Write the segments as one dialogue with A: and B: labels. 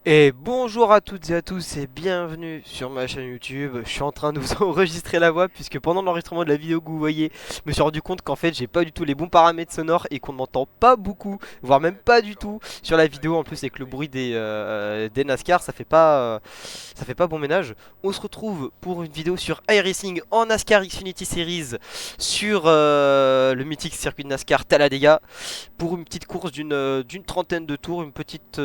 A: Et bonjour à toutes et à tous et bienvenue sur ma chaîne YouTube. Je suis en train de vous enregistrer la voix puisque pendant l'enregistrement de la vidéo que vous voyez, je me suis rendu compte qu'en fait j'ai pas du tout les bons paramètres sonores et qu'on n'entend pas beaucoup, voire même pas du tout sur la vidéo. En plus avec le bruit des NASCAR, ça fait pas bon ménage. On se retrouve pour une vidéo sur iRacing en NASCAR Xfinity Series sur le mythique circuit de NASCAR Talladega pour une petite course d'une trentaine de tours, une petite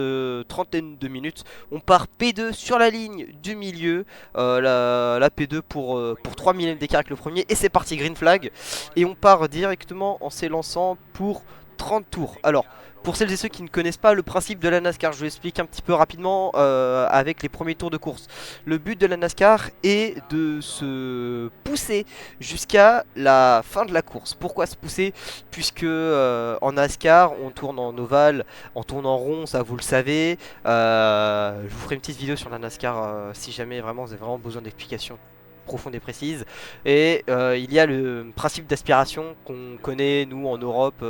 A: trentaine de minutes. On part P2 sur la ligne du milieu, la P2 pour 3 millièmes d'écart avec le premier, et c'est parti, green flag. Et on part directement en s'élançant pour 30 tours. Alors, pour celles et ceux qui ne connaissent pas le principe de la NASCAR, je vous explique un petit peu rapidement avec les premiers tours de course. Le but de la NASCAR est de se pousser jusqu'à la fin de la course. Pourquoi se pousser? Puisque en NASCAR, on tourne en ovale, on tourne en rond, ça vous le savez. Je vous ferai une petite vidéo sur la NASCAR si jamais vraiment vous avez vraiment besoin d'explications profondes et précises. Et il y a le principe d'aspiration qu'on connaît nous en Europe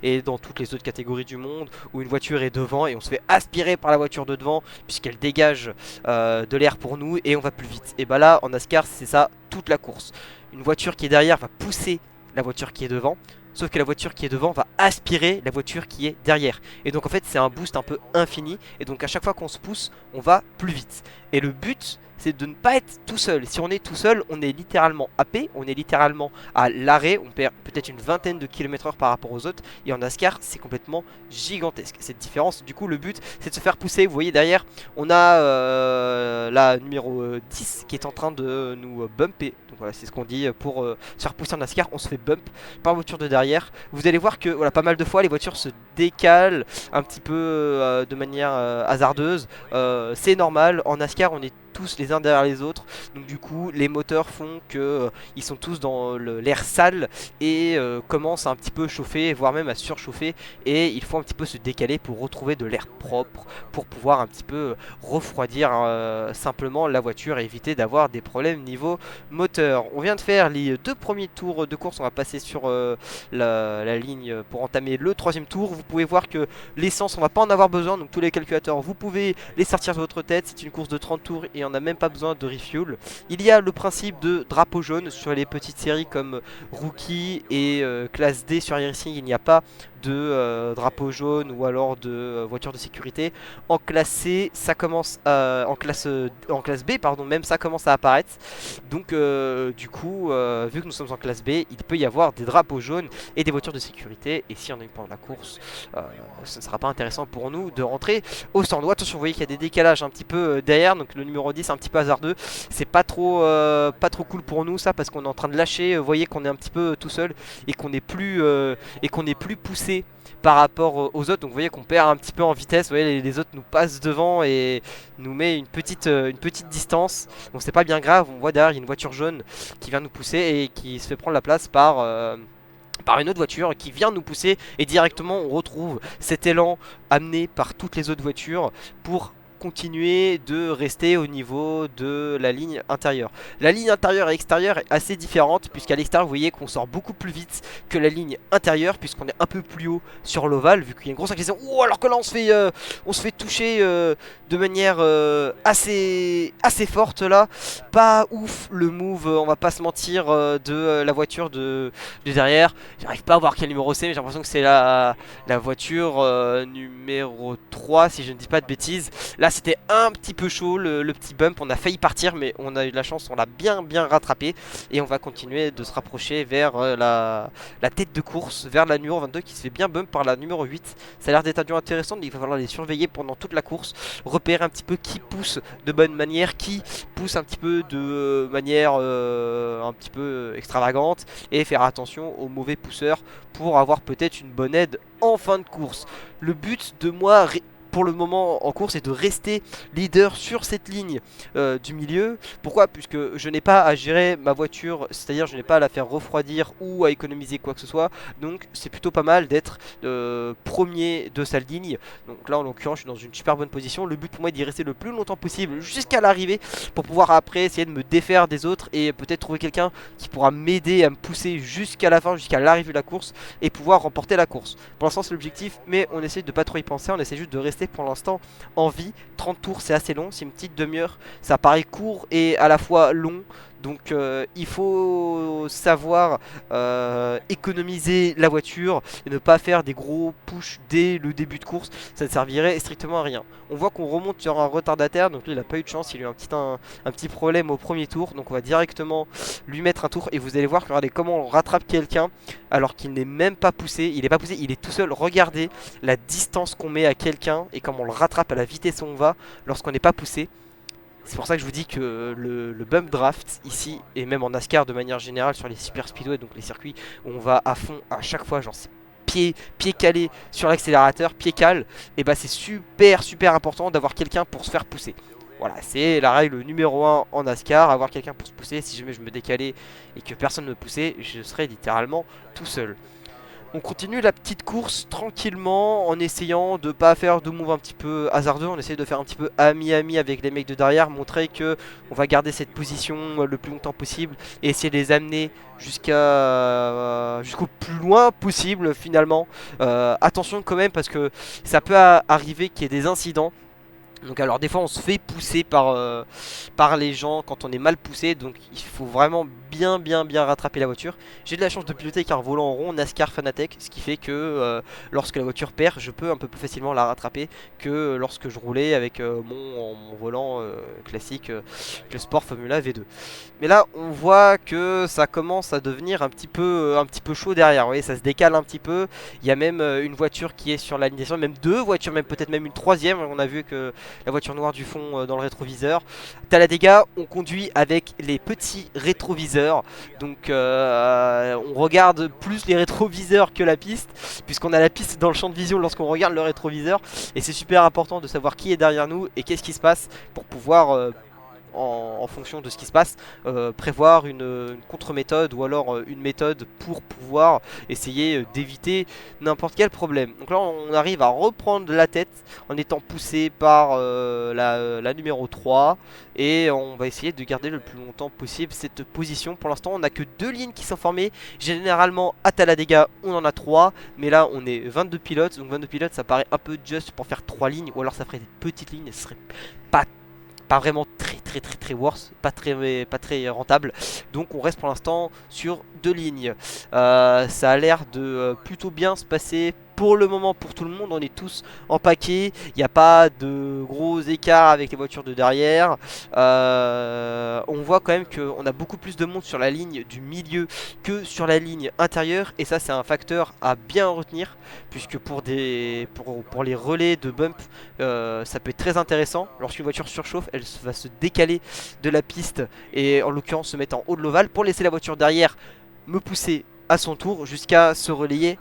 A: et dans toutes les autres catégories du monde, où une voiture est devant et on se fait aspirer par la voiture de devant puisqu'elle dégage de l'air pour nous et on va plus vite. Et bah là en NASCAR c'est ça toute la course. Une voiture qui est derrière va pousser la voiture qui est devant. Sauf que la voiture qui est devant va aspirer la voiture qui est derrière. Et donc en fait c'est un boost un peu infini. Et donc à chaque fois qu'on se pousse, on va plus vite. Et le but c'est de ne pas être tout seul. Si on est tout seul, on est littéralement happé, on est littéralement à l'arrêt. On perd peut-être une vingtaine de kilomètres/heure par rapport aux autres. Et en NASCAR c'est complètement gigantesque cette différence. Du coup le but c'est de se faire pousser. Vous voyez derrière on a la numéro 10 qui est en train de nous bumper. Donc voilà c'est ce qu'on dit pour se faire pousser en NASCAR. On se fait bump par la voiture de derrière. Vous allez voir que voilà, pas mal de fois les voitures se décalent un petit peu de manière hasardeuse. C'est normal, en NASCAR on est tous les uns derrière les autres, donc du coup les moteurs font que ils sont tous dans l'air sale et commencent à un petit peu chauffer, voire même à surchauffer, et il faut un petit peu se décaler pour retrouver de l'air propre, pour pouvoir un petit peu refroidir simplement la voiture et éviter d'avoir des problèmes niveau moteur. On vient de faire les deux premiers tours de course, on va passer sur la ligne pour entamer le troisième tour. Vous pouvez voir que l'essence on va pas en avoir besoin, donc tous les calculateurs vous pouvez les sortir de votre tête. C'est une course de 30 tours et on n'a même pas besoin de refuel. Il y a le principe de drapeau jaune sur les petites séries comme Rookie et classe D sur iRacing. Il n'y a pas de drapeau jaune ou alors de voiture de sécurité. En classe C, ça commence en classe B, pardon, même ça commence à apparaître. Donc du coup, vu que nous sommes en classe B, il peut y avoir des drapeaux jaunes et des voitures de sécurité. Et si on a eu pendant la course, ce ne sera pas intéressant pour nous de rentrer au stand. Attention, vous voyez qu'il y a des décalages un petit peu derrière. Donc le numéro 10 est un petit peu hasardeux. C'est pas trop cool pour nous ça, parce qu'on est en train de lâcher. Vous voyez qu'on est un petit peu tout seul et qu'on est plus poussé par rapport aux autres. Donc vous voyez qu'on perd un petit peu en vitesse. Vous voyez les autres nous passent devant et nous met une petite distance. Bon c'est pas bien grave. On voit derrière il y a une voiture jaune qui vient nous pousser et qui se fait prendre la place par une autre voiture qui vient nous pousser, et directement on retrouve cet élan amené par toutes les autres voitures pour continuer de rester au niveau de la ligne intérieure. La ligne intérieure et extérieure est assez différente, puisqu'à l'extérieur vous voyez qu'on sort beaucoup plus vite que la ligne intérieure, puisqu'on est un peu plus haut sur l'ovale vu qu'il y a une grosse accélération. Oh, alors que là on se fait toucher de manière assez forte là. Pas ouf le move, on va pas se mentir, de la voiture de derrière. J'arrive pas à voir quel numéro c'est, mais j'ai l'impression que c'est la voiture numéro 3 si je ne dis pas de bêtises. Là c'était un petit peu chaud le petit bump, on a failli partir mais on a eu de la chance, on l'a bien rattrapé. Et on va continuer de se rapprocher vers la tête de course, vers la numéro 22 qui se fait bien bump par la numéro 8. Ça a l'air d'être un duo intéressant, mais il va falloir les surveiller pendant toute la course. Repérer un petit peu qui pousse de bonne manière, qui pousse un petit peu de manière un petit peu extravagante, et faire attention aux mauvais pousseurs pour avoir peut-être une bonne aide en fin de course. Le but de moi pour le moment en course est de rester leader sur cette ligne du milieu. Pourquoi? Puisque je n'ai pas à gérer ma voiture, c'est-à-dire je n'ai pas à la faire refroidir ou à économiser quoi que ce soit. Donc c'est plutôt pas mal d'être premier de sa ligne. Donc là en l'occurrence je suis dans une super bonne position. Le but pour moi est d'y rester le plus longtemps possible jusqu'à l'arrivée, pour pouvoir après essayer de me défaire des autres et peut-être trouver quelqu'un qui pourra m'aider à me pousser jusqu'à la fin, jusqu'à l'arrivée de la course, et pouvoir remporter la course. Pour l'instant c'est l'objectif, mais on essaie de pas trop y penser, on essaie juste de rester rester pour l'instant en vie. 30 tours c'est assez long, c'est une petite demi-heure, ça paraît court et à la fois long. Donc il faut savoir économiser la voiture et ne pas faire des gros push dès le début de course, ça ne servirait strictement à rien. On voit qu'on remonte sur un retardataire, donc lui il n'a pas eu de chance, il a eu un petit problème au premier tour. Donc on va directement lui mettre un tour et vous allez voir, regardez comment on rattrape quelqu'un alors qu'il n'est même pas poussé, il n'est pas poussé, il est tout seul. Regardez la distance qu'on met à quelqu'un et comment on le rattrape à la vitesse où on va lorsqu'on n'est pas poussé. C'est pour ça que je vous dis que le bump draft ici, et même en NASCAR de manière générale sur les super speedway, donc les circuits où on va à fond à chaque fois, genre c'est pied calé sur l'accélérateur, pied cal, et bah c'est super important d'avoir quelqu'un pour se faire pousser. Voilà, c'est la règle numéro 1 en NASCAR, avoir quelqu'un pour se pousser. Si jamais je me décalais et que personne ne me poussait, je serais littéralement tout seul. On continue la petite course tranquillement en essayant de pas faire de move un petit peu hasardeux. On essaie de faire un petit peu ami-ami avec les mecs de derrière, montrer que on va garder cette position le plus longtemps possible et essayer de les amener jusqu'au plus loin possible finalement. Attention quand même parce que ça peut arriver qu'il y ait des incidents. Donc alors des fois on se fait pousser par les gens quand on est mal poussé. Donc il faut vraiment bien rattraper la voiture. J'ai de la chance de piloter avec un volant en rond NASCAR Fanatec, ce qui fait que lorsque la voiture perd, je peux un peu plus facilement la rattraper que lorsque je roulais avec mon volant classique, le Sport Formula V2. Mais là on voit que ça commence à devenir un petit peu chaud derrière. Vous voyez, ça se décale un petit peu. Il y a même une voiture qui est sur la ligne des même deux voitures, même peut-être même une troisième. On a vu que la voiture noire du fond dans le rétroviseur. Talladega, on conduit avec les petits rétroviseurs. Donc on regarde plus les rétroviseurs que la piste, puisqu'on a la piste dans le champ de vision lorsqu'on regarde le rétroviseur. Et c'est super important de savoir qui est derrière nous et qu'est-ce qui se passe pour pouvoir en fonction de ce qui se passe, prévoir une contre-méthode ou alors une méthode pour pouvoir essayer d'éviter n'importe quel problème. Donc là on arrive à reprendre la tête en étant poussé par la numéro 3 et on va essayer de garder le plus longtemps possible cette position. Pour l'instant on n'a que 2 lignes qui sont formées. Généralement à Talladega on en a 3, mais là on est 22 pilotes, donc 22 pilotes ça paraît un peu juste pour faire 3 lignes, ou alors ça ferait des petites lignes, ce serait pas vraiment très worse, pas très rentable. Donc on reste pour l'instant sur 2 lignes. Ça a l'air de plutôt bien se passer pour le moment pour tout le monde. On est tous en paquet, il n'y a pas de gros écarts avec les voitures de derrière. On voit quand même qu'on a beaucoup plus de monde sur la ligne du milieu que sur la ligne intérieure, et ça c'est un facteur à bien retenir, puisque pour les relais de bump ça peut être très intéressant. Lorsqu'une voiture surchauffe, elle va se décaler de la piste et en l'occurrence se mettre en haut de l'ovale pour laisser la voiture derrière me pousser à son tour jusqu'à se relayer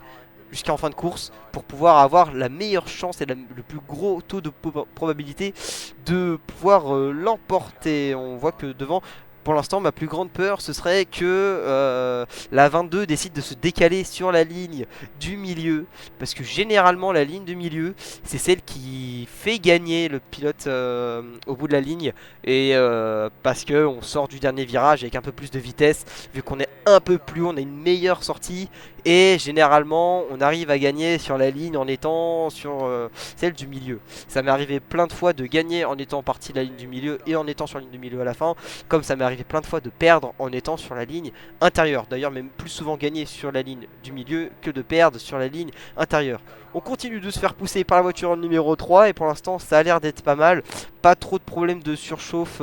A: jusqu'en fin de course, pour pouvoir avoir la meilleure chance et le plus gros taux de probabilité de pouvoir l'emporter. On voit que devant, pour l'instant, ma plus grande peur, ce serait que la 22 décide de se décaler sur la ligne du milieu. Parce que généralement, la ligne du milieu, c'est celle qui fait gagner le pilote au bout de la ligne. Et parce qu'on sort du dernier virage avec un peu plus de vitesse, vu qu'on est un peu plus haut, on a une meilleure sortie. Et généralement, on arrive à gagner sur la ligne en étant sur celle du milieu. Ça m'est arrivé plein de fois de gagner en étant parti de la ligne du milieu et en étant sur la ligne du milieu à la fin. Comme ça m'est arrivé plein de fois de perdre en étant sur la ligne intérieure. D'ailleurs, même plus souvent gagner sur la ligne du milieu que de perdre sur la ligne intérieure. On continue de se faire pousser par la voiture numéro 3 et pour l'instant ça a l'air d'être pas mal. Pas trop de problèmes de surchauffe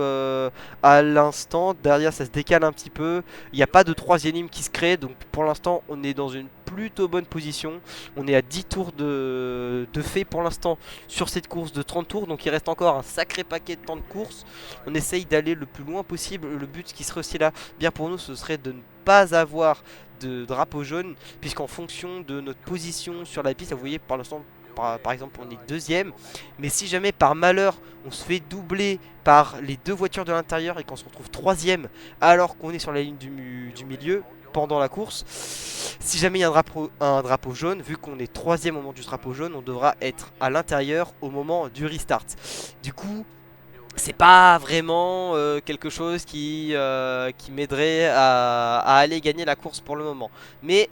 A: à l'instant. Derrière ça se décale un petit peu. Il n'y a pas de troisième ligne qui se crée, donc pour l'instant on est dans une plutôt bonne position. On est à 10 tours de fait pour l'instant sur cette course de 30 tours, donc il reste encore un sacré paquet de temps de course. On essaye d'aller le plus loin possible. Le but qui serait aussi là bien pour nous, ce serait de ne pas avoir de drapeau jaune, puisqu'en fonction de notre position sur la piste, vous voyez par l'instant par exemple on est deuxième, mais si jamais par malheur on se fait doubler par les deux voitures de l'intérieur et qu'on se retrouve troisième alors qu'on est sur la ligne du milieu pendant la course, si jamais il y a un drapeau jaune, vu qu'on est troisième au moment du drapeau jaune, on devra être à l'intérieur au moment du restart. Du coup c'est pas vraiment quelque chose qui m'aiderait à aller gagner la course pour le moment, mais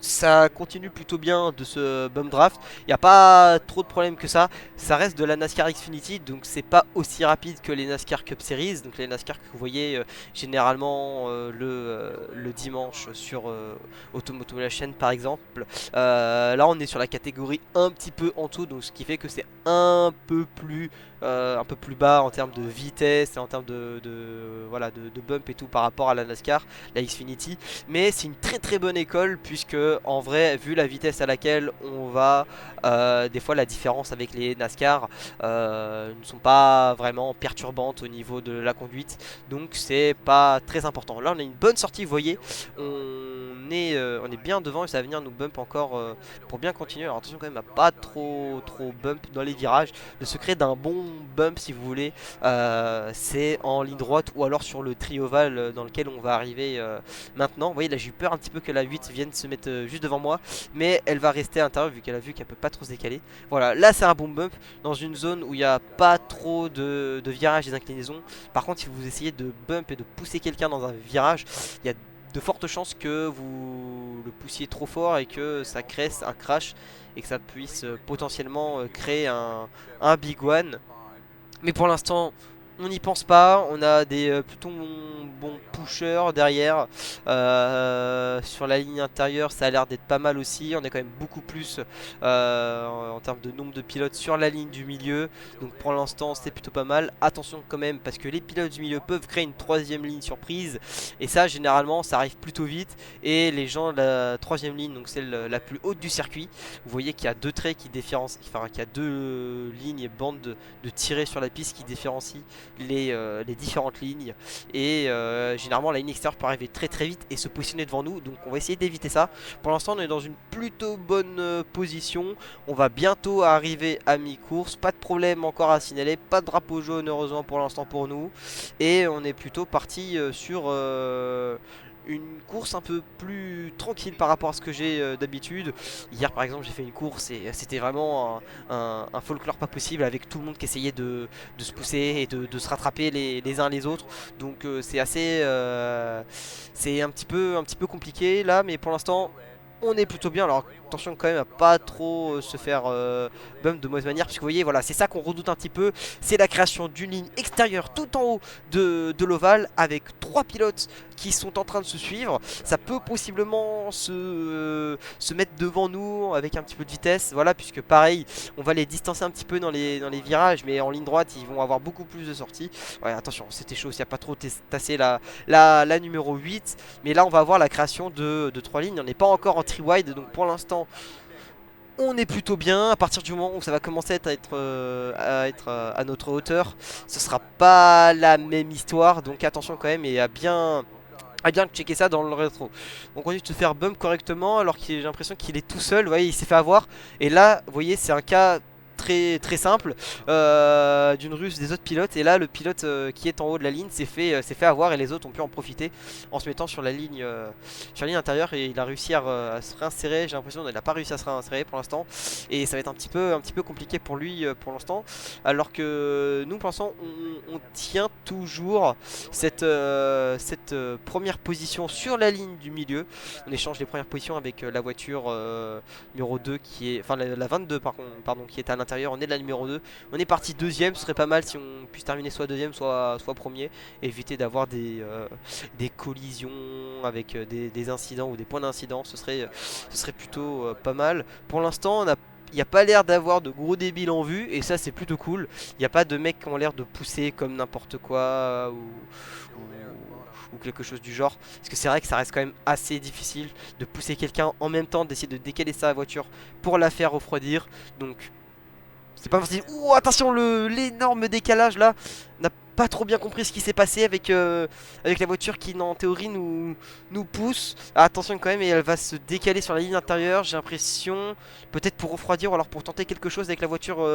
A: ça continue plutôt bien de ce bump draft. Il n'y a pas trop de problèmes que ça. Ça reste de la NASCAR Xfinity, donc c'est pas aussi rapide que les NASCAR Cup Series. Donc les NASCAR que vous voyez généralement le dimanche sur Automoto la chaîne par exemple. Là on est sur la catégorie un petit peu en dessous, donc ce qui fait que c'est un peu plus bas en termes de vitesse et en termes voilà, de bump et tout par rapport à la NASCAR, la Xfinity. Mais c'est une très très bonne école puisque en vrai vu la vitesse à laquelle on va, des fois la différence avec les NASCAR ne sont pas vraiment perturbantes au niveau de la conduite, donc c'est pas très important. Là on a une bonne sortie, vous voyez, on est bien devant et ça va venir nous bump encore pour bien continuer. Alors attention quand même à pas trop bump dans les virages. Le secret d'un bon bump si vous voulez, c'est en ligne droite ou alors sur le trioval dans lequel on va arriver maintenant. Vous voyez là j'ai eu peur un petit peu que la 8 vienne se mettre juste devant moi, mais elle va rester à l'intérieur vu qu'elle a vu qu'elle peut pas trop se décaler. Voilà, là c'est un bon bump dans une zone où il n'y a pas trop de virages et d'inclinaisons. Par contre si vous essayez de bump et de pousser quelqu'un dans un virage, il y a de fortes chances que vous le poussiez trop fort et que ça crée un crash et que ça puisse potentiellement créer un big one. Mais pour l'instant, on n'y pense pas. On a des plutôt bons pushers derrière. Sur la ligne intérieure, ça a l'air d'être pas mal aussi. On est quand même beaucoup plus en termes de nombre de pilotes sur la ligne du milieu. Donc pour l'instant, c'est plutôt pas mal. Attention quand même, parce que les pilotes du milieu peuvent créer une troisième ligne surprise. Et ça, généralement, ça arrive plutôt vite. Et les gens de la troisième ligne, donc celle la plus haute du circuit, vous voyez qu'il y a deux traits qui différencient, enfin qu'il y a deux lignes, bandes de tirer sur la piste qui différencie les différentes lignes. Et généralement la ligne extérieure peut arriver très très vite et se positionner devant nous, donc on va essayer d'éviter ça. Pour l'instant on est dans une plutôt bonne position. On va bientôt arriver à mi-course, pas de problème encore à signaler, pas de drapeau jaune heureusement pour l'instant pour nous. Et on est plutôt parti sur une course un peu plus tranquille par rapport à ce que j'ai d'habitude. Hier par exemple j'ai fait une course et c'était vraiment un folklore pas possible avec tout le monde qui essayait de se pousser et de se rattraper les uns les autres. Donc c'est assez c'est un petit peu compliqué là, mais pour l'instant on est plutôt bien. Alors attention quand même à pas trop se faire bump de mauvaise manière, puisque vous voyez voilà c'est ça qu'on redoute un petit peu, c'est la création d'une ligne extérieure tout en haut de l'ovale avec trois pilotes qui sont en train de se suivre. Ça peut possiblement se mettre devant nous avec un petit peu de vitesse, voilà, puisque pareil on va les distancer un petit peu dans dans les virages, mais en ligne droite ils vont avoir beaucoup plus de sorties. Ouais, attention c'était chaud, s'il n'y a pas trop tassé la numéro 8. Mais là on va avoir la création de 3 lignes. On n'est pas encore en tri-wide, donc pour l'instant on est plutôt bien. À partir du moment où ça va commencer à être à notre hauteur, ce sera pas la même histoire. Donc attention quand même et à bien checker ça dans le rétro. On continue de se faire bump correctement alors que j'ai l'impression qu'il est tout seul. Vous voyez, il s'est fait avoir. Et là, vous voyez, c'est un cas très simple d'une ruse des autres pilotes. Et là, le pilote qui est en haut de la ligne s'est fait avoir et les autres ont pu en profiter en se mettant sur la ligne intérieure. Et il a réussi à se réinsérer. J'ai l'impression qu'il n'a pas réussi à se réinsérer pour l'instant. Et ça va être un petit peu compliqué pour lui pour l'instant. Alors que nous, pour l'instant, on tient toujours cette première position sur la ligne du milieu. On échange les premières positions avec la voiture numéro 2 qui est, enfin la 22 par contre, pardon, qui est à l'intérieur. On est de la numéro 2. On est parti deuxième, ce serait pas mal si on puisse terminer soit deuxième soit premier. Éviter d'avoir des collisions avec des incidents ou des points d'incident, ce serait plutôt pas mal. Pour l'instant on a il n'y a pas l'air d'avoir de gros débiles en vue et ça c'est plutôt cool. Il n'y a pas de mecs qui ont l'air de pousser comme n'importe quoi ou quelque chose du genre. Parce que c'est vrai que ça reste quand même assez difficile de pousser quelqu'un en même temps, d'essayer de décaler sa voiture pour la faire refroidir. Donc c'est pas facile. Ouh, attention, l'énorme décalage là. On n'a pas trop bien compris ce qui s'est passé avec la voiture qui en théorie nous pousse. Ah, attention quand même, et elle va se décaler sur la ligne intérieure, j'ai l'impression. Peut-être pour refroidir ou alors pour tenter quelque chose avec la voiture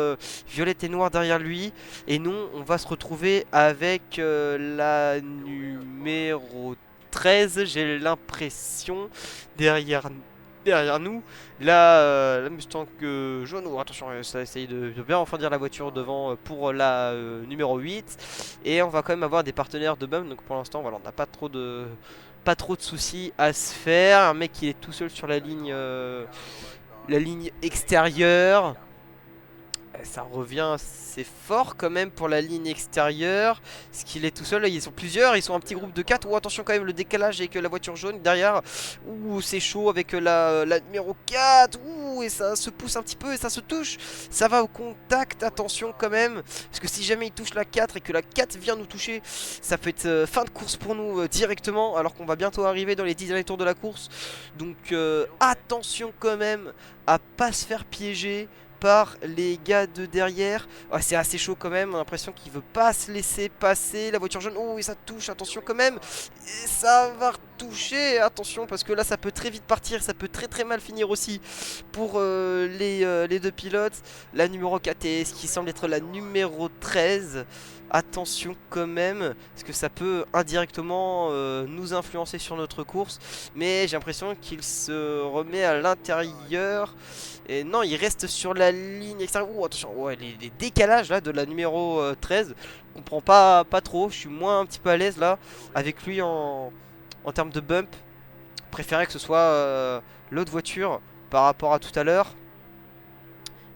A: violette et noire derrière lui. Et nous, on va se retrouver avec la numéro 13, j'ai l'impression, derrière nous. Là, la Mustang jaune, oh, attention, ça essaye de bien refroidir la voiture devant pour la numéro 8. Et on va quand même avoir des partenaires de bump. Donc pour l'instant, voilà, on n'a pas trop pas trop de soucis à se faire. Un mec qui est tout seul sur la ligne extérieure. Ça revient assez fort quand même pour la ligne extérieure. Ce qu'il est tout seul, là, ils sont plusieurs, ils sont un petit groupe de 4. Oh attention quand même le décalage avec la voiture jaune derrière. Ouh c'est chaud avec la numéro 4. Ouh et ça se pousse un petit peu et ça se touche. Ça va au contact, attention quand même. Parce que si jamais il touche la 4 et que la 4 vient nous toucher, ça peut être fin de course pour nous directement. Alors qu'on va bientôt arriver dans les 10 derniers tours de la course. Donc attention quand même à pas se faire piéger par les gars de derrière. Oh, c'est assez chaud quand même, on a l'impression qu'il veut pas se laisser passer. La voiture jaune, oh et ça touche, attention quand même. Et ça va retoucher, attention parce que là ça peut très vite partir, ça peut très mal finir aussi pour les deux pilotes. La numéro 4 est ce qui semble être la numéro 13. Attention quand même, parce que ça peut indirectement nous influencer sur notre course. Mais j'ai l'impression qu'il se remet à l'intérieur. Et non, il reste sur la ligne extérieure. Oh, attention, ouais, les décalages là de la numéro 13. Je comprends pas trop. Je suis moins un petit peu à l'aise là avec lui en termes de bump. Préférais que ce soit l'autre voiture par rapport à tout à l'heure.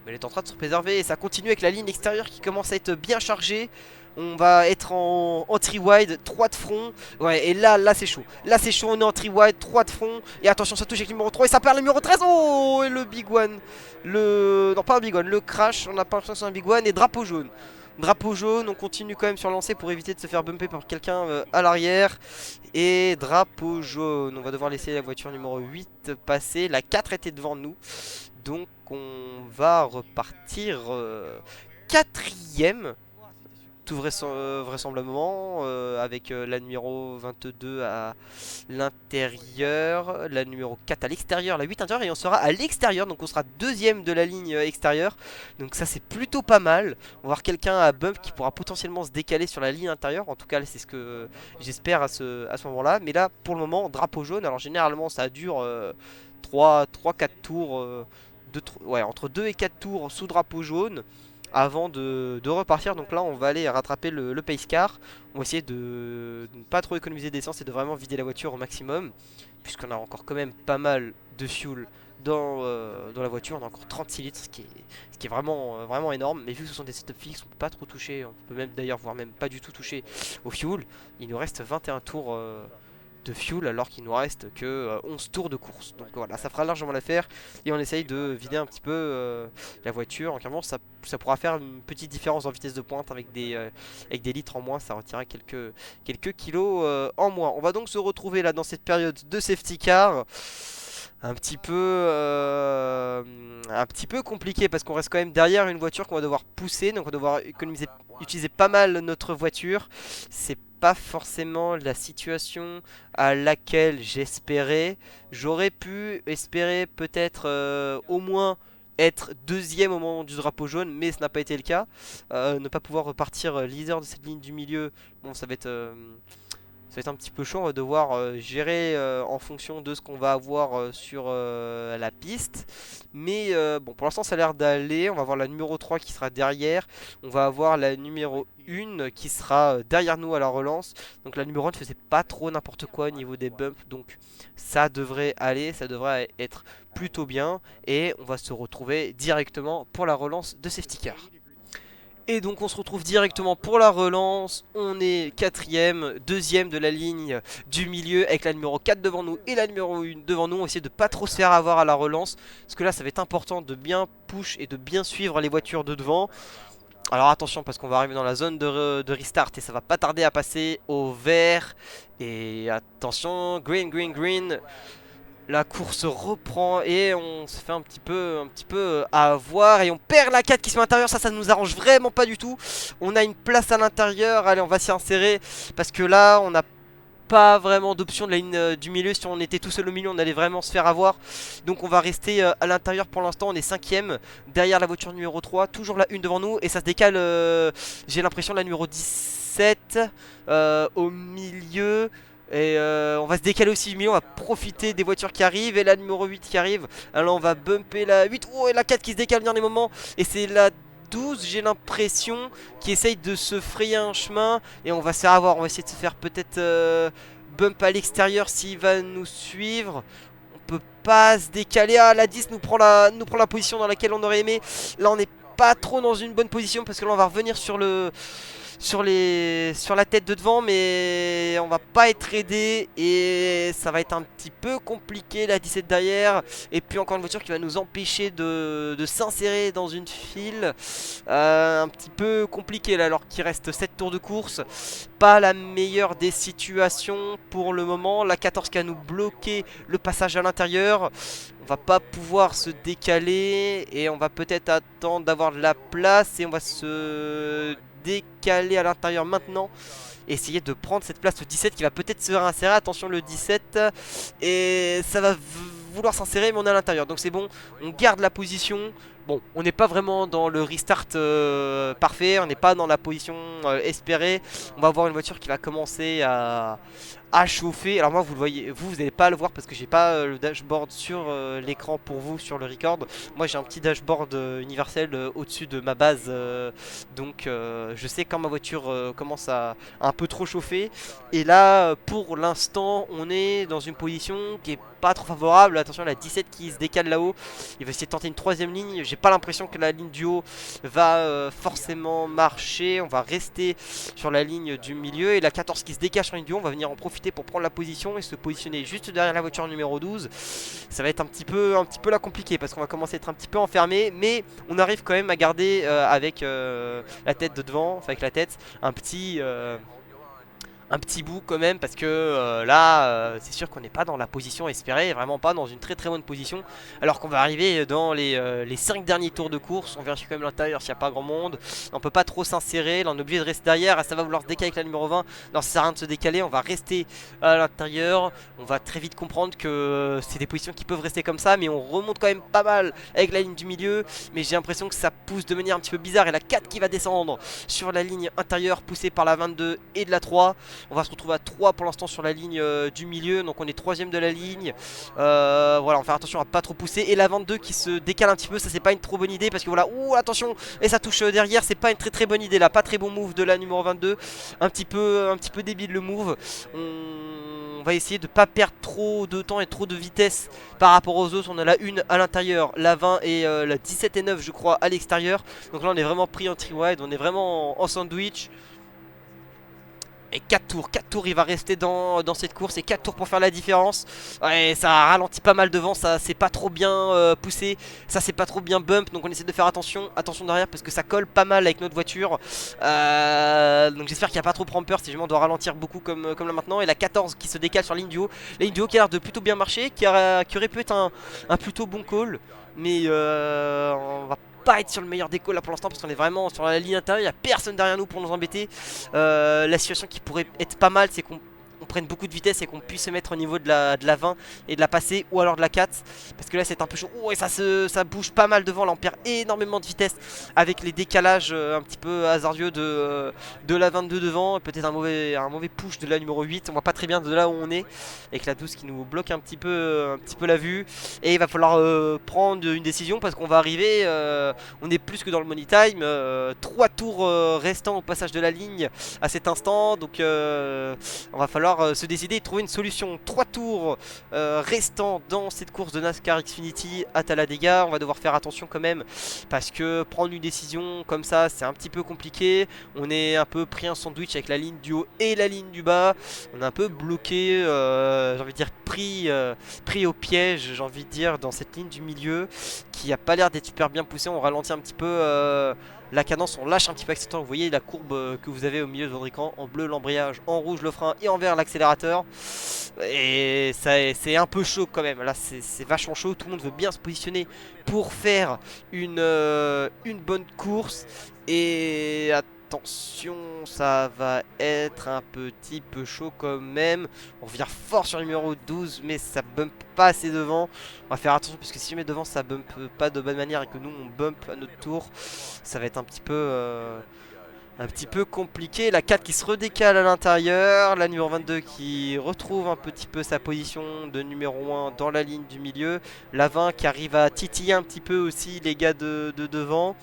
A: Mais elle est en train de se préserver et ça continue avec la ligne extérieure qui commence à être bien chargée. On va être en tri-wide, 3 de front. Ouais, et là c'est chaud. Là c'est chaud, on est en tri-wide, 3 de front. Et attention, ça touche avec le numéro 3 et ça perd le numéro 13. Oh, et le big one. Non, pas un big one, le crash. On n'a pas l'impression que c'est un big one. Et drapeau jaune. Drapeau jaune, on continue quand même sur lancé pour éviter de se faire bumper par quelqu'un à l'arrière. Et drapeau jaune. On va devoir laisser la voiture numéro 8 passer. La 4 était devant nous. Donc on va repartir quatrième. Tout vraisemblablement avec la numéro 22 à l'intérieur, la numéro 4 à l'extérieur, la 8 à l'intérieur et on sera à l'extérieur, donc on sera deuxième de la ligne extérieure, donc ça c'est plutôt pas mal. On va voir quelqu'un à bump qui pourra potentiellement se décaler sur la ligne intérieure, en tout cas c'est ce que j'espère à ce moment là, mais là pour le moment drapeau jaune, alors généralement ça dure 3-4 tours, ouais, entre 2 et 4 tours sous drapeau jaune avant de repartir. Donc là on va aller rattraper le pace car. On va essayer de ne pas trop économiser d'essence et de vraiment vider la voiture au maximum, puisqu'on a encore quand même pas mal de fuel dans la voiture. On a encore 36 litres, ce qui est vraiment énorme. Mais vu que ce sont des setups fixes, on peut pas trop toucher. On peut même d'ailleurs voire même pas du tout toucher au fuel. Il nous reste 21 tours de fuel alors qu'il nous reste que 11 tours de course. Donc voilà, ça fera largement l'affaire et on essaye de vider un petit peu la voiture. Clairement ça pourra faire une petite différence en vitesse de pointe avec des litres en moins, ça retirera quelques kilos en moins. On va donc se retrouver là dans cette période de safety car. Un petit peu compliqué parce qu'on reste quand même derrière une voiture qu'on va devoir pousser, donc on va devoir utiliser pas mal notre voiture. C'est pas forcément la situation à laquelle j'espérais. J'aurais pu espérer peut-être au moins être deuxième au moment du drapeau jaune, mais ce n'a pas été le cas. Ne pas pouvoir repartir leader de cette ligne du milieu, bon ça va être un petit peu chaud. On va devoir gérer en fonction de ce qu'on va avoir sur la piste. Mais bon, pour l'instant ça a l'air d'aller. On va avoir la numéro 3 qui sera derrière. On va avoir la numéro 1 qui sera derrière nous à la relance. Donc la numéro 1 ne faisait pas trop n'importe quoi au niveau des bumps. Donc ça devrait aller, ça devrait être plutôt bien. Et on va se retrouver directement pour la relance de safety car. Et donc on se retrouve directement pour la relance. On est quatrième, deuxième de la ligne du milieu avec la numéro 4 devant nous et la numéro 1 devant nous. On va essayer de pas trop se faire avoir à la relance, parce que là ça va être important de bien push et de bien suivre les voitures de devant. Alors attention parce qu'on va arriver dans la zone de restart et ça va pas tarder à passer au vert. Et attention, green. La course reprend et on se fait un petit peu avoir et on perd la 4 qui se met à l'intérieur. Ça nous arrange vraiment pas du tout. On a une place à l'intérieur. Allez, on va s'y insérer parce que là on n'a pas vraiment d'option de la ligne du milieu. Si on était tout seul au milieu on allait vraiment se faire avoir. Donc on va rester à l'intérieur pour l'instant. On est 5ème derrière la voiture numéro 3. Toujours la 1 devant nous et ça se décale, j'ai l'impression, la numéro 17 au milieu. Et on va se décaler aussi du milieu, on va profiter des voitures qui arrivent. Et la numéro 8 qui arrive. Alors on va bumper la 8. Oh, et la 4 qui se décale au dernier moment. Et c'est la 12, j'ai l'impression, qui essaye de se frayer un chemin. Et on va se faire avoir, on va essayer de se faire peut-être bump à l'extérieur s'il va nous suivre. On peut pas se décaler. Ah, la 10 nous prend la position dans laquelle on aurait aimé. Là on n'est pas trop dans une bonne position parce que là on va revenir sur la tête de devant, mais on va pas être aidé et ça va être un petit peu compliqué. La 17 derrière et puis encore une voiture qui va nous empêcher de s'insérer dans une file. Un petit peu compliqué là alors qu'il reste 7 tours de course. Pas la meilleure des situations pour le moment. La 14 qui va nous bloquer le passage à l'intérieur. On va pas pouvoir se décaler et on va peut-être attendre d'avoir de la place et on va se décaler à l'intérieur maintenant. Essayer de prendre cette place au 17 qui va peut-être se réinsérer. Attention le 17 et ça va vouloir s'insérer mais on est à l'intérieur. Donc c'est bon, on garde la position. Bon, on n'est pas vraiment dans le restart parfait, on n'est pas dans la position espérée. On va avoir une voiture qui va commencer à chauffer. Alors moi vous le voyez, vous n'allez pas le voir parce que j'ai pas le dashboard sur l'écran pour vous sur le record. Moi j'ai un petit dashboard universel au-dessus de ma base, donc je sais quand ma voiture commence à un peu trop chauffer. Et là pour l'instant on est dans une position qui est pas trop favorable. Attention la 17 qui se décale là-haut. Il va essayer de tenter une troisième ligne. J'ai pas l'impression que la ligne du haut va forcément marcher. On va rester sur la ligne du milieu. Et la 14 qui se décache sur la ligne du haut, on va venir en profiter pour prendre la position et se positionner juste derrière la voiture numéro 12. Ça va être un petit peu là compliqué parce qu'on va commencer à être un petit peu enfermé. Mais on arrive quand même à garder avec la tête de devant, enfin avec la tête, un petit bout quand même parce que là c'est sûr qu'on n'est pas dans la position espérée, vraiment pas dans une très très bonne position alors qu'on va arriver dans les 5 derniers tours de course. On vérifie quand même l'intérieur s'il n'y a pas grand monde, on peut pas trop s'insérer, là on est obligé de rester derrière. Ça va vouloir se décaler avec la numéro 20, non ça sert à rien de se décaler, on va rester à l'intérieur. On va très vite comprendre que c'est des positions qui peuvent rester comme ça mais on remonte quand même pas mal avec la ligne du milieu, mais j'ai l'impression que ça pousse de manière un petit peu bizarre et la 4 qui va descendre sur la ligne intérieure poussée par la 22 et de la 3. On va se retrouver à 3 pour l'instant sur la ligne du milieu. Donc on est 3ème de la ligne. Voilà, on va faire attention à pas trop pousser. Et la 22 qui se décale un petit peu. Ça c'est pas une trop bonne idée parce que voilà. Ouh attention. Et ça touche derrière. C'est pas une très très bonne idée là. Pas très bon move de la numéro 22. Un petit peu débile le move. On va essayer de pas perdre trop de temps et trop de vitesse par rapport aux autres. On a la 1 à l'intérieur, la 20 et la 17 et 9 je crois à l'extérieur. Donc là on est vraiment pris en tri-wide. On est vraiment en sandwich. Et 4 tours il va rester dans cette course. Et 4 tours pour faire la différence. Ouais, ça ralentit pas mal devant. Ça c'est pas trop bien poussé. Ça c'est pas trop bien bump. Donc on essaie de faire attention. Attention derrière parce que ça colle pas mal avec notre voiture. Donc j'espère qu'il n'y a pas trop peur si jamais on doit ralentir beaucoup comme là maintenant. Et la 14 qui se décale sur la ligne du haut. La ligne du haut qui a l'air de plutôt bien marcher. Qui aurait pu être un plutôt bon call. Mais on va pas être sur le meilleur déco là pour l'instant parce qu'on est vraiment sur la ligne intérieure, il n'y a personne derrière nous pour nous embêter. La situation qui pourrait être pas mal c'est qu'on prenne beaucoup de vitesse et qu'on puisse se mettre au niveau de la 20 et de la passer ou alors de la 4 parce que là c'est un peu chaud. Oh, et ça bouge pas mal devant, là on perd énormément de vitesse avec les décalages un petit peu hasardieux de la 22 devant, peut-être un mauvais push de la numéro 8. On voit pas très bien de là où on est avec la 12 qui nous bloque un petit peu la vue et il va falloir prendre une décision parce qu'on va arriver, on est plus que dans le money time, 3 tours restants au passage de la ligne à cet instant, donc on va falloir se décider et trouver une solution. 3 tours restants dans cette course de NASCAR Xfinity à Talladega. On va devoir faire attention quand même parce que prendre une décision comme ça c'est un petit peu compliqué. On est un peu pris un sandwich avec la ligne du haut et la ligne du bas. On est un peu bloqué, j'ai envie de dire pris au piège, j'ai envie de dire, dans cette ligne du milieu qui a pas l'air d'être super bien poussée. On ralentit un petit peu la cadence, on lâche un petit peu accélérateur. Vous voyez la courbe que vous avez au milieu de votre écran, en bleu l'embrayage, en rouge le frein et en vert l'accélérateur. Et c'est un peu chaud quand même, là c'est vachement chaud. Tout le monde veut bien se positionner pour faire une bonne course. Et attention, ça va être un petit peu chaud quand même. On revient fort sur le numéro 12 mais ça bump pas assez devant. On va faire attention parce que si jamais devant ça bump pas de bonne manière et que nous on bump à notre tour, ça va être un petit peu compliqué. La 4 qui se redécale à l'intérieur. La numéro 22 qui retrouve un petit peu sa position de numéro 1 dans la ligne du milieu. La 20 qui arrive à titiller un petit peu aussi les gars de devant.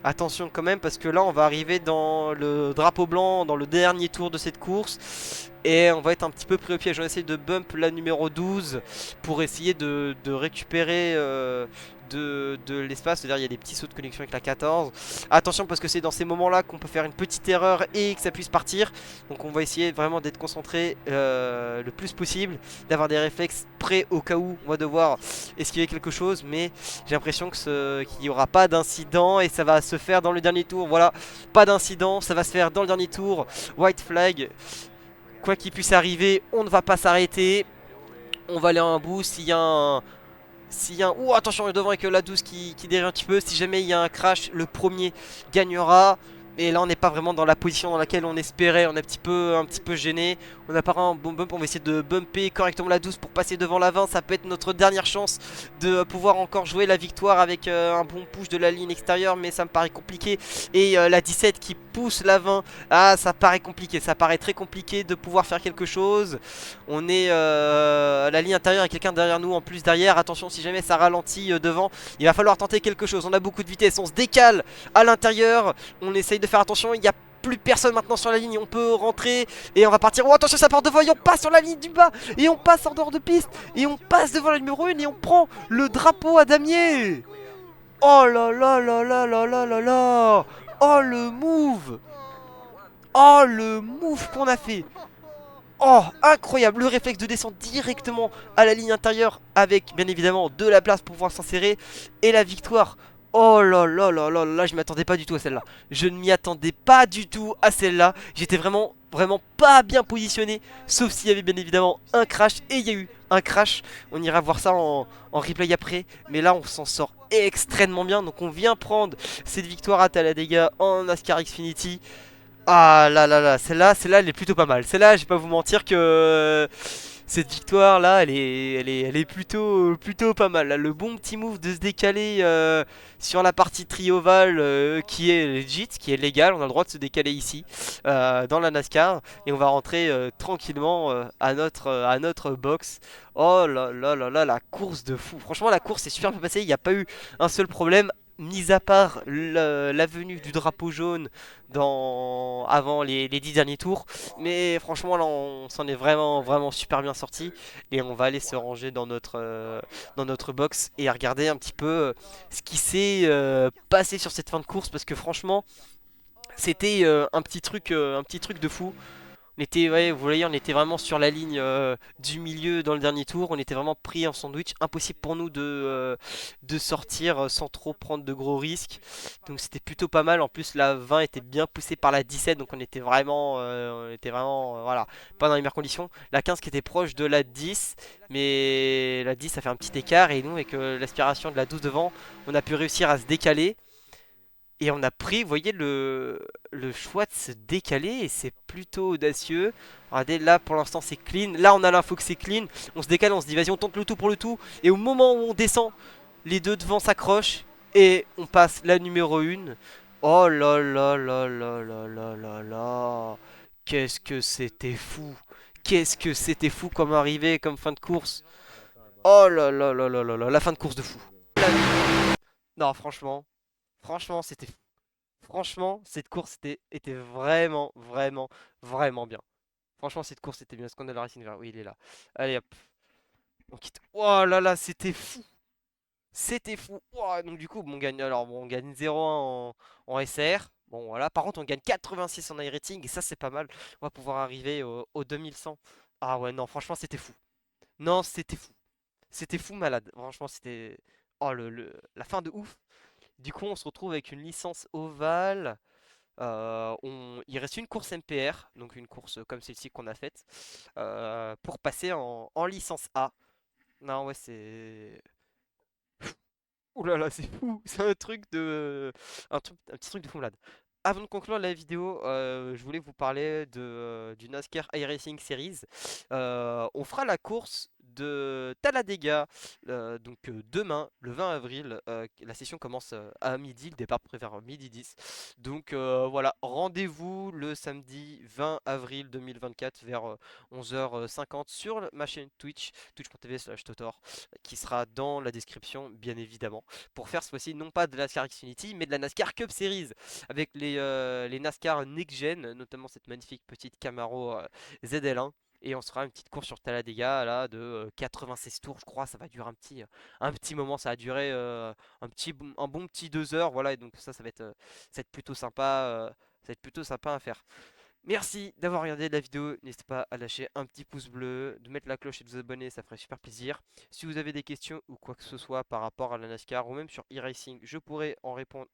A: Attention quand même parce que là on va arriver dans le drapeau blanc, dans le dernier tour de cette course. Et on va être un petit peu pris au piège. On essaie de bump la numéro 12 pour essayer de récupérer de l'espace. C'est-à-dire il y a des petits sauts de connexion avec la 14. Attention parce que c'est dans ces moments là qu'on peut faire une petite erreur et que ça puisse partir. Donc on va essayer vraiment d'être concentré le plus possible, d'avoir des réflexes prêts au cas où on va devoir esquiver quelque chose. Mais j'ai l'impression que qu'il n'y aura pas d'incident et ça va se faire dans le dernier tour. Voilà, pas d'incident, ça va se faire dans le dernier tour. White flag. Quoi qu'il puisse arriver, on ne va pas s'arrêter. On va aller à un bout. S'il y a un... S'il y a un... Ouh, attention, devant avec la 12 qui dérive un petit peu. Si jamais il y a un crash, le premier gagnera. Et là on n'est pas vraiment dans la position dans laquelle on espérait. On est un petit peu gêné. On a pas un bon bump. On va essayer de bumper correctement la 12 pour passer devant la 20. Ça peut être notre dernière chance de pouvoir encore jouer la victoire avec un bon push de la ligne extérieure. Mais ça me paraît compliqué. Et la 17 qui pousse la 20. Ah, ça paraît compliqué. Ça paraît très compliqué de pouvoir faire quelque chose. On est à la ligne intérieure et quelqu'un derrière nous en plus derrière. Attention, si jamais ça ralentit devant, il va falloir tenter quelque chose. On a beaucoup de vitesse. On se décale à l'intérieur. On essaye de faire attention. Il n'y a plus personne maintenant sur la ligne. On peut rentrer et on va partir. Oh, attention, ça part devant et on passe sur la ligne du bas. Et on passe en dehors de piste. Et on passe devant la numéro 1 et on prend le drapeau à damier. Oh là là là là là là là là. Oh le move. Oh le move qu'on a fait. Oh, incroyable, le réflexe de descendre directement à la ligne intérieure avec bien évidemment de la place pour pouvoir s'insérer. Et la victoire. Oh là là là là là, je m'attendais pas du tout à celle-là. Je ne m'y attendais pas du tout à celle-là. J'étais vraiment pas bien positionné. Sauf s'il y avait bien évidemment un crash. Et il y a eu un crash. On ira voir ça en replay après. Mais là on s'en sort extrêmement bien. Donc on vient prendre cette victoire à Talladega en NASCAR Xfinity. Ah là là là, celle-là, elle est plutôt pas mal. Celle-là, je vais pas vous mentir que cette victoire-là, elle est plutôt pas mal. Là, le bon petit move de se décaler sur la partie trioval qui est legit, qui est légal. On a le droit de se décaler ici, dans la NASCAR. Et on va rentrer tranquillement à notre box. Oh là là là là, la course de fou. Franchement, la course est super bien passée. Il n'y a pas eu un seul problème. Mis à part la venue du drapeau jaune avant les 10 derniers tours. Mais franchement là on s'en est vraiment super bien sorti. Et on va aller se ranger dans notre box et regarder un petit peu ce qui s'est passé sur cette fin de course. Parce que franchement c'était un petit truc de fou. On était, ouais, vous voyez, on était vraiment sur la ligne du milieu dans le dernier tour. On était vraiment pris en sandwich. Impossible pour nous de sortir sans trop prendre de gros risques. Donc c'était plutôt pas mal. En plus, la 20 était bien poussée par la 17. Donc on était vraiment voilà, pas dans les meilleures conditions. La 15 qui était proche de la 10. Mais la 10, ça fait un petit écart. Et nous, avec l'aspiration de la 12 devant, on a pu réussir à se décaler. Et on a pris, vous voyez, le choix de se décaler et c'est plutôt audacieux. Regardez, là pour l'instant c'est clean. Là on a l'info que c'est clean. On se décale, on se dit vas-y on tente le tout pour le tout. Et au moment où on descend, les deux devant s'accrochent et on passe la numéro 1. Oh là là là là là là là là. Qu'est-ce que c'était fou. Qu'est-ce que c'était fou comme arrivée, comme fin de course. Oh là là là là là là. La fin de course de fou. Non franchement, franchement c'était fou. Franchement, cette course était vraiment bien. Franchement, cette course était bien. Est-ce qu'on a le Racing Vert? Oui, il est là. Allez hop, on quitte. Oh là là, c'était fou. C'était fou. Oh, donc du coup, bon, on gagne 0-1 en SR. Bon, voilà. Par contre, on gagne 86 en iRating et ça, c'est pas mal. On va pouvoir arriver au 2100. Ah ouais, non, franchement, c'était fou. Non, c'était fou. C'était fou malade. Franchement, c'était... Oh, la fin de ouf. Du coup, on se retrouve avec une licence ovale. Il reste une course MPR, donc une course comme celle-ci qu'on a faite, pour passer en licence A. Non, ouais, c'est... Ouh là là, c'est fou! C'est un truc de... un petit truc de fou malade. Avant de conclure la vidéo, je voulais vous parler du NASCAR iRacing Series. On fera la course de Talladega donc demain, le 20 avril. La session commence à midi, le départ prévu vers midi 10. Donc voilà, rendez-vous le samedi 20 avril 2024 vers 11h50 sur ma chaîne Twitch, twitch.tv/Totor, qui sera dans la description, bien évidemment, pour faire cette fois-ci non pas de la NASCAR Xfinity, mais de la NASCAR Cup Series, avec les NASCAR Next Gen, notamment cette magnifique petite Camaro ZL1. Et on sera une petite course sur Talladega là de 96 tours, je crois. Ça va durer un petit moment. Ça va durer un bon petit 2 heures. Voilà, et donc ça va être plutôt sympa. Ça va être plutôt sympa à faire. Merci d'avoir regardé la vidéo. N'hésitez pas à lâcher un petit pouce bleu, de mettre la cloche et de vous abonner. Ça ferait super plaisir. Si vous avez des questions ou quoi que ce soit par rapport à la NASCAR ou même sur e-racing, je pourrais en répondre,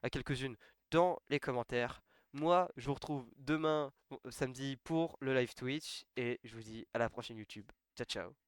A: à quelques-unes dans les commentaires. Moi, je vous retrouve demain, samedi, pour le live Twitch. Et je vous dis à la prochaine YouTube. Ciao, ciao.